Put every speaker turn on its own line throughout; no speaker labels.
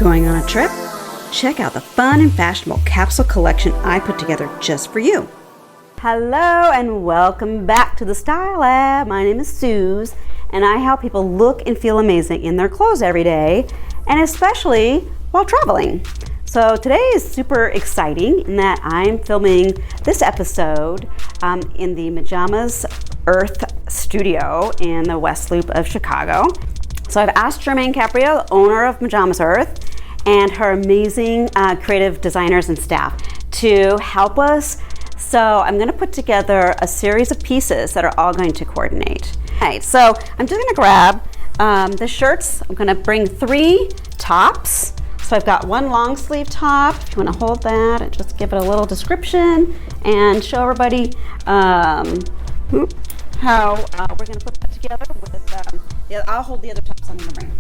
Going on a trip? Check out the fun and fashionable capsule collection I put together just for you. Hello and welcome back to the Style Lab. My name is Suze and I help people look and feel amazing in their clothes every day, and especially while traveling. So today is super exciting in that I'm filming this episode in the Pajamas Earth studio in the West Loop of Chicago. So I've asked Jermaine Caprio, the owner of Pajamas Earth, and her amazing creative designers and staff to help us. So I'm going to put together a series of pieces that are all going to coordinate. Right, so I'm just going to grab the shirts. I'm going to bring 3 tops. So I've got one long sleeve top. If you want to hold that and just give it a little description and show everybody how we're going to put that together with, I'll hold the other tops I'm going to bring.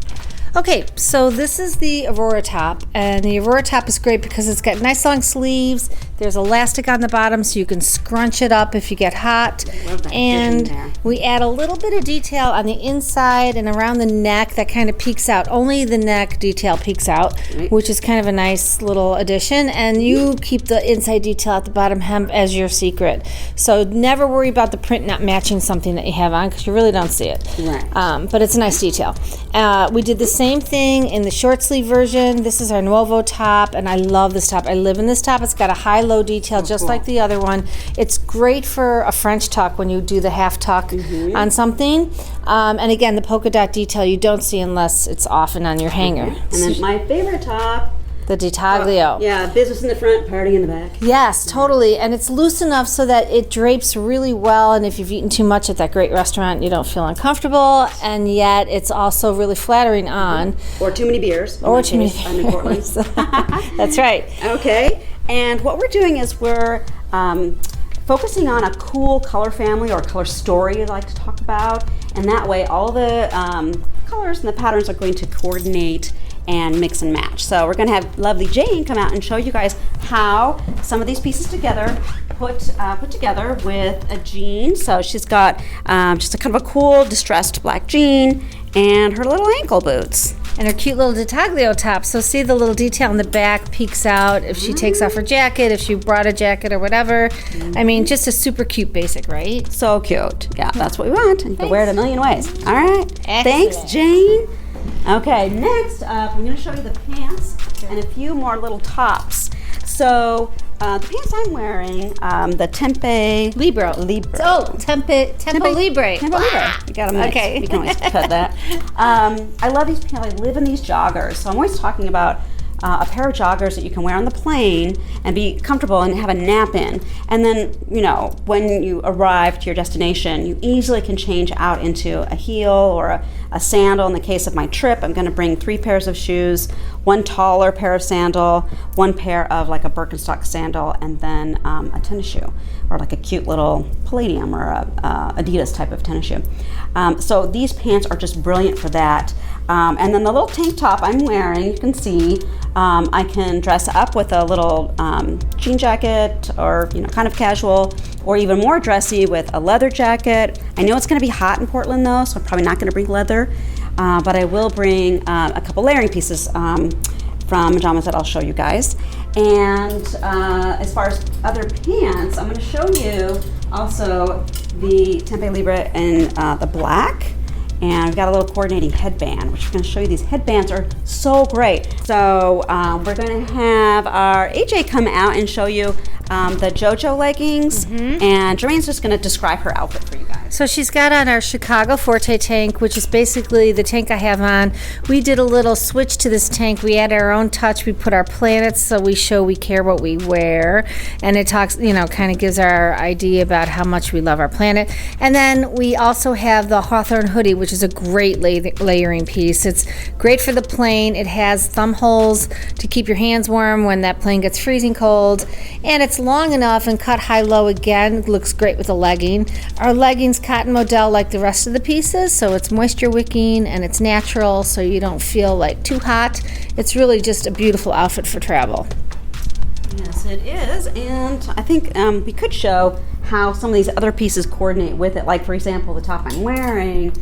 Okay, so this is the Aurora top, and the Aurora top is great because it's got nice long sleeves. There's elastic on the bottom so you can scrunch it up if you get hot. And we add a little bit of detail on the inside and around the neck that kind of peeks out. Only the neck detail peeks out, which is kind of a nice little addition. And you keep the inside detail at the bottom hem as your secret. So never worry about the print not matching something that you have on because you really don't see it.
Right.
But it's a nice detail. We did the same thing in the short sleeve version. This is our Nuovo top, and I love this top. I live in this top. It's got a high-low detail just like the other one. It's great for a French tuck when you do the half tuck on something. And again, the polka dot detail you don't see unless it's often on your hanger.
And then my favorite top,
the Ditaglio.
business in the front, party in the back.
Yes, totally. And it's loose enough so that it drapes really well, and if you've eaten too much at that great restaurant, you don't feel uncomfortable, and yet it's also really flattering on.
Or too many beers.
Or too many
I'm in Portland.
That's right.
Okay. And what we're doing is we're focusing on a cool color family or color story I'd like to talk about, and that way all the colors and the patterns are going to coordinate and mix and match. So we're going to have lovely Jane come out and show you guys how some of these pieces together put together with a jean. So she's got just a kind of a cool distressed black jean and her little ankle boots.
And her cute little Ditaglio top. So see the little detail in the back peeks out if she takes off her jacket, if she brought a jacket or whatever. I mean, just a super cute basic, right?
So cute. Yeah, that's what we want. And you can wear it a million ways. All right.
Excellent.
Thanks, Jane. Okay, next up, I'm going to show you the pants and a few more little tops. So the pants I'm wearing, the Tempe
Libro. Oh, Tempo Libre.
Tempo Libre. You got them mixed.
Okay.
You can always cut that. I love these pants. I live in these joggers. So I'm always talking about a pair of joggers that you can wear on the plane and be comfortable and have a nap in. And then, you know, when you arrive to your destination, you easily can change out into a heel or a sandal. In the case of my trip, I'm going to bring 3 pairs of shoes, 1 taller pair of sandal, 1 pair of like a Birkenstock sandal, and then a tennis shoe or like a cute little Palladium or a Adidas type of tennis shoe. So these pants are just brilliant for that. And then the little tank top I'm wearing, you can see, I can dress up with a little jean jacket or, you know, kind of casual, or even more dressy with a leather jacket. I know it's going to be hot in Portland though, so I'm probably not going to bring leather, but I will bring a couple layering pieces from Pajamas that I'll show you guys. And as far as other pants, I'm going to show you also the Tempe Libre in the black. And I've got a little coordinating headband, which I'm going to show you. These headbands are so great. So we're going to have our AJ come out and show you the JoJo leggings. And Jermaine's just going to describe her outfit for you guys.
So she's got on our Chicago Forte tank, which is basically the tank I have on. We did a little switch to this tank. We add our own touch. We put our planets so we show we care what we wear. And it talks, you know, kind of gives our idea about how much we love our planet. And then we also have the Hawthorne hoodie, which is a great layering piece. It's great for the plane. It has thumb holes to keep your hands warm when that plane gets freezing cold. And it's long enough and cut high-low again. Looks great with a legging. Our leggings cotton model like the rest of the pieces, so it's moisture wicking and it's natural, so you don't feel like too hot. It's really just a beautiful outfit for travel.
Yes, it is, and I think we could show how some of these other pieces coordinate with it. Like, for example, the top I'm wearing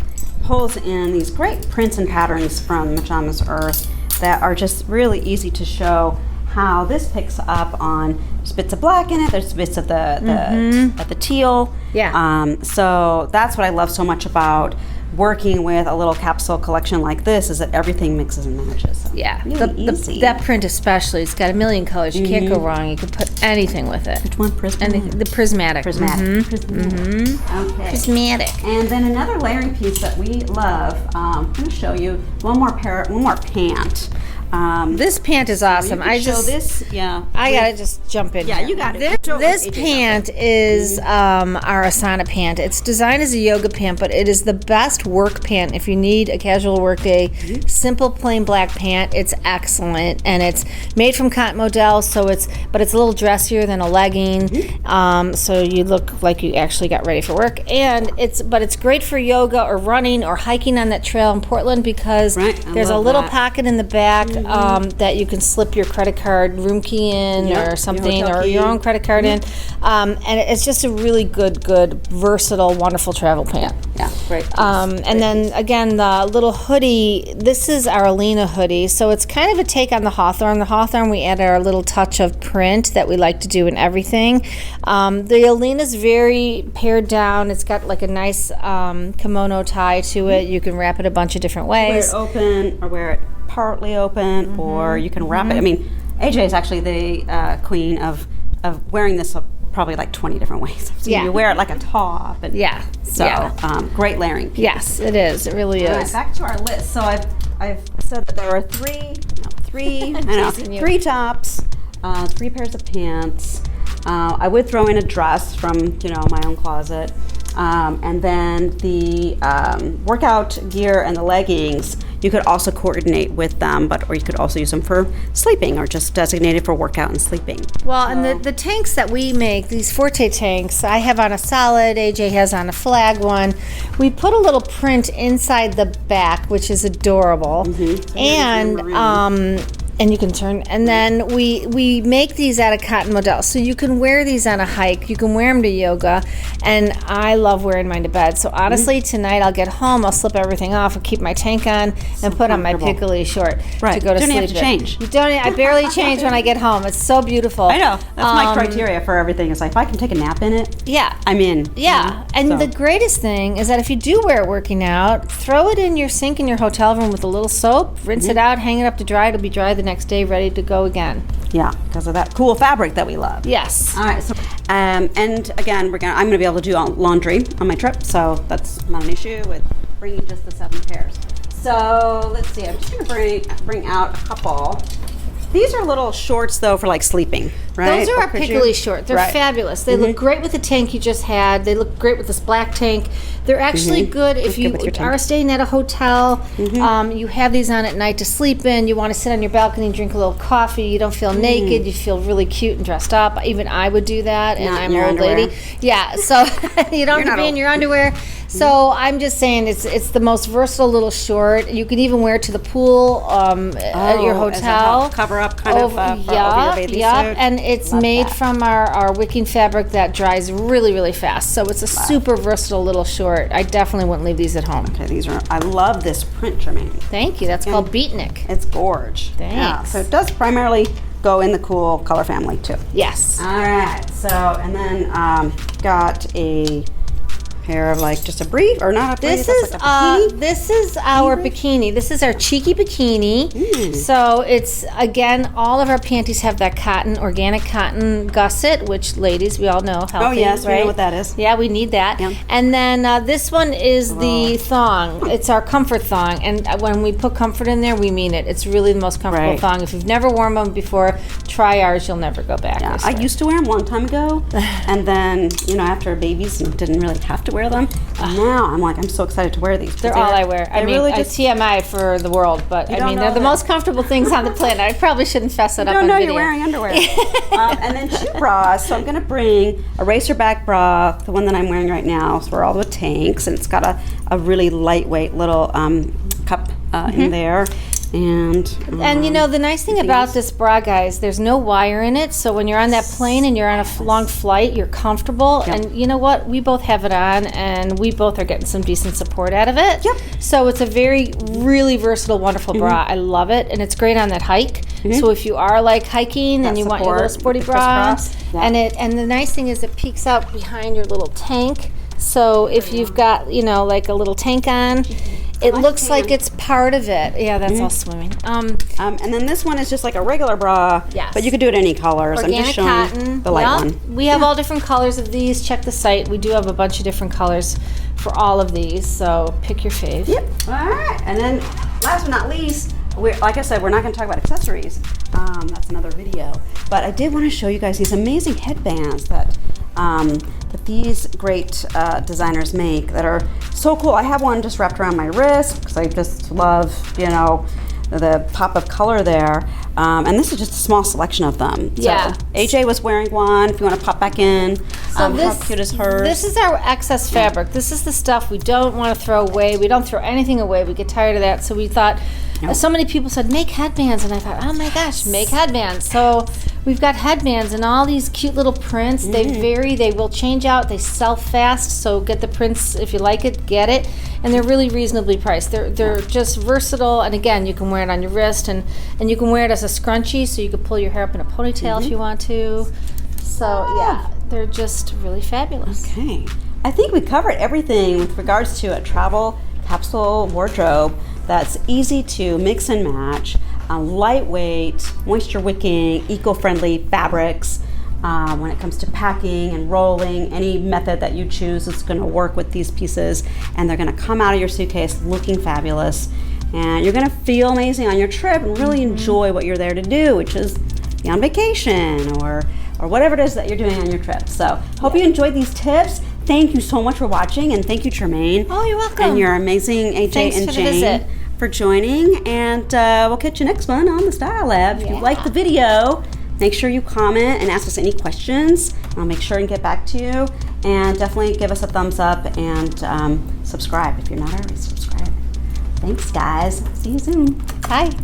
pulls in these great prints and patterns from Pajamas Earth. that are just really easy to show how this picks up on. There's bits of black in it. There's bits of the teal.
Yeah.
So that's what I love so much about working with a little capsule collection like this, is that everything mixes and matches. So
Yeah,
really easy.
that print especially, it's got a million colors. You can't go wrong. You can put anything with it.
Which one? Prismatic?
The prismatic.
Prismatic. Okay.
Prismatic.
And then another layering piece that we love. I'm going to show you one more pant.
This pant is awesome.
I show this. Yeah.
I gotta just jump in.
Yeah,
here.
you got it.
This pant is our Asana pant. It's designed as a yoga pant, but it is the best work pant if you need a casual work day. Simple, plain black pant. It's excellent, and it's made from cotton modal, but it's a little dressier than a legging, so you look like you actually got ready for work. And it's great for yoga or running or hiking on that trail in Portland because there's a little pocket in the back. That you can slip your credit card room key in or something, or your own credit card in. And it's just a really good, versatile, wonderful travel pant.
Yeah, great.
And then again, the little hoodie, this is our Alina hoodie. So it's kind of a take on the Hawthorne. The Hawthorne, we add our little touch of print that we like to do in everything. The Alina's very pared down. It's got like a nice kimono tie to it. You can wrap it a bunch of different ways.
Wear it open or wear it partly open, or you can wrap it. I mean, AJ is actually the queen of wearing this probably like 20 different ways. So you wear it like a top. And great layering piece.
Yes, it is. It really is.
All right, back to our list. So I've said that there are three tops, 3 pairs of pants. I would throw in a dress from my own closet, and then the workout gear and the leggings. You could also coordinate with them, or you could also use them for sleeping, or just designated for workout and sleeping.
Well, and the tanks that we make, these Forte tanks, I have on a solid, AJ has on a flag one. We put a little print inside the back, which is adorable. And you can turn, and then we make these out of cotton modal, so you can wear these on a hike, you can wear them to yoga, and I love wearing mine to bed. So honestly, tonight I'll get home, I'll slip everything off, I'll keep my tank on, and put on my piccoli short to go to sleep.
You don't have to change.
You don't. I barely change when I get home. It's so beautiful.
I know. That's my criteria for everything. Is like if I can take a nap in it, I'm in.
Yeah, and the greatest thing is that if you do wear it working out, throw it in your sink in your hotel room with a little soap, rinse it out, hang it up to dry. It'll be dry the next day, ready to go again.
Yeah, because of that cool fabric that we love.
Yes.
All right. So, and again, I'm gonna be able to do laundry on my trip, so that's not an issue with bringing just the 7 pairs. So let's see. I'm just gonna bring out a couple. These are little shorts though for like sleeping, right?
Those are our piccoli short. They're fabulous. They look great with the tank you just had. They look great with this black tank. They're actually good if you are staying at a hotel. You have these on at night to sleep in. You want to sit on your balcony and drink a little coffee. You don't feel naked. You feel really cute and dressed up. Even I would do that, and I'm an old lady. Yeah, so you don't have to be in your underwear. So I'm just saying it's the most versatile little short. You can even wear it to the pool at your hotel.
As a cover up kind of over your bathing suit.
And it's made from our wicking fabric that dries really, really fast. So it's a super versatile little short. I definitely wouldn't leave these at home.
Okay, I love this print, Jermaine.
Thank you. That's called Beatnik.
It's gorge.
Thanks.
Yeah, so it does primarily go in the cool color family too.
Yes.
All right. So, and then got a pair of like just a brief or not a brief.
This is our bikini. This is our cheeky bikini. So it's again, all of our panties have that organic cotton gusset, which ladies we all know healthy.
Oh yes,
right?
We know what that is.
Yeah, we need that.
Yeah.
And then this one is the thong. It's our comfort thong, and when we put comfort in there, we mean it. It's really the most comfortable thong. If you've never worn one before, try ours. You'll never go back.
Yeah, I used to wear them a long time ago, and then after babies, didn't really have to wear them. Now I'm so excited to wear these.
They're all I wear. I mean, just TMI for the world, but they're the most comfortable things on the planet. I probably shouldn't fess it up on video.
You're wearing underwear. And then 2 bras. So I'm going to bring a racer back bra, the one that I'm wearing right now. So we're all with tanks, and it's got a really lightweight little cup in there.
And you know, the nice thing about this bra, guys, there's no wire in it, so when you're on that plane and you're on a long flight, you're comfortable.
Yep.
And you know what? We both have it on, and we both are getting some decent support out of it.
Yep.
So it's a really versatile, wonderful bra. I love it, and it's great on that hike. So if you are like hiking and you want your little sporty bra, and the nice thing is it peeks out behind your little tank. So if you've got, you know, like a little tank on, it looks like it's part of it. Yeah, that's all swimming.
And then this one is just like a regular bra, but you could do it any colors. I'm just
Organic
showing
cotton.
the light one.
We have all different colors of these. Check the site. We do have a bunch of different colors for all of these, so pick your fave.
Yep. All right. And then last but not least, like I said, we're not going to talk about accessories. That's another video. But I did want to show you guys these amazing headbands that these great designers make that are so cool. I have one just wrapped around my wrist because I just love, you know, the pop of color there. And this is just a small selection of them.
Yeah.
So AJ was wearing one. If you want to pop back in, how cute is hers?
This is our excess fabric. This is the stuff we don't want to throw away. We don't throw anything away. We get tired of that. So we thought, so many people said, make headbands. And I thought, oh my gosh, make headbands. So we've got headbands and all these cute little prints. They vary. They will change out. They sell fast. So get the prints. If you like it, get it. And they're really reasonably priced. They're just versatile. And again, you can wear it on your wrist. And you can wear it as a scrunchie. So you can pull your hair up in a ponytail if you want to. So yeah, they're just really fabulous.
Okay. I think we covered everything with regards to a travel capsule wardrobe that's easy to mix and match, lightweight, moisture wicking, eco-friendly fabrics. When it comes to packing and rolling, any method that you choose is going to work with these pieces, and they're going to come out of your suitcase looking fabulous, and you're going to feel amazing on your trip and really enjoy what you're there to do, which is be on vacation or whatever it is that you're doing on your trip. So hope you enjoyed these tips. Thank you so much for watching, and thank you, Tremaine.
Oh, you're welcome.
And your amazing AJ
Thanks
and
for the
Jane
visit.
for joining. And we'll catch you next one on the Style Lab. If you like the video, make sure you comment and ask us any questions. I'll make sure and get back to you. And definitely give us a thumbs up and subscribe if you're not already subscribed. Thanks, guys. See you soon.
Bye.